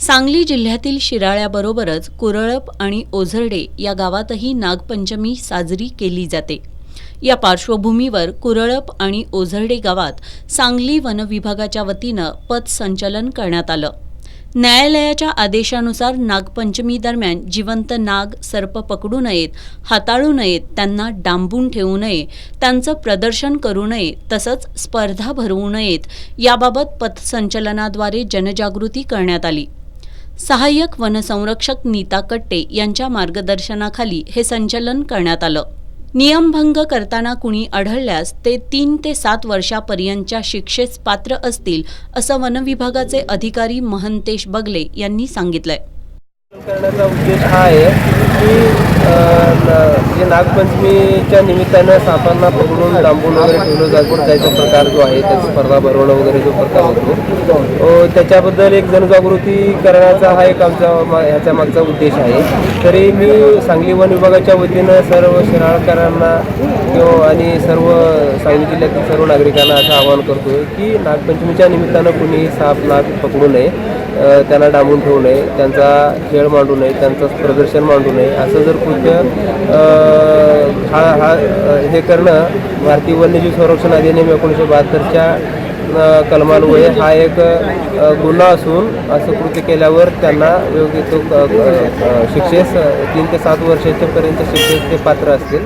सांगली जिल्ह्यातील शिराळ्याबरोबरच कुरळप आणि ओझरडे या गावातही नागपंचमी साजरी केली जाते। या पार्श्वभूमीवर कुरळप आणि ओझरडे गावात सांगली वन विभागाच्या वतीनं पथसंचलन करण्यात आलं। न्यायालयाच्या आदेशानुसार नागपंचमी दरम्यान जिवंत नाग सर्प पकडू नयेत, हाताळू नयेत, त्यांना डांबून ठेवू नये, त्यांचं प्रदर्शन करू नये, तसंच स्पर्धा भरवू नयेत याबाबत पथसंचलनाद्वारे जनजागृती करण्यात आली। सहाय्यक वनसंरक्षक नीता कट्टे यांच्या मार्गदर्शनाखाली हे संचलन करण्यात आलं। नियमभंग करताना कुणी आढळल्यास ते 3 ते 7 वर्षापर्यंतच्या शिक्षेस पात्र असतील, असं वनविभागाचे अधिकारी महंतेश बगले यांनी सांगितलंय। करण्याचा उद्देश हा आहे की जे नागपंचमीच्या निमित्तानं सापांना पकडून डांबून वगैरे ठेवलं जायचा प्रकार जो आहे त्याची स्पर्धा भरवणं वगैरे जो प्रकार होतो त्याच्याबद्दल एक जनजागृती करण्याचा हा एक आमचा ह्याच्या मागचा उद्देश आहे। तरी मी सांगली वन विभागाच्या वतीनं सर्व शिराळकरांना आणि सर्व सांगली जिल्ह्यातील सर्व नागरिकांना असं आवाहन करतो की नागपंचमीच्या निमित्तानं कुणी साप नाग पकडू नये, त्यांना डांबून ठेवू नये, त्यांचा खेळ मांडू नये, त्यांचं प्रदर्शन मांडू नये। असं जर कृत्य हे करणं भारतीय वन्यजीव संरक्षण अधिनियम 1972च्या कलमान्वये हा एक गुन्हा असून असं कृत्य केल्यावर त्यांना योग्य तो शिक्षेस 3 ते 7 वर्षाच्या पर्यंत शिक्षेस ते पात्र असतील।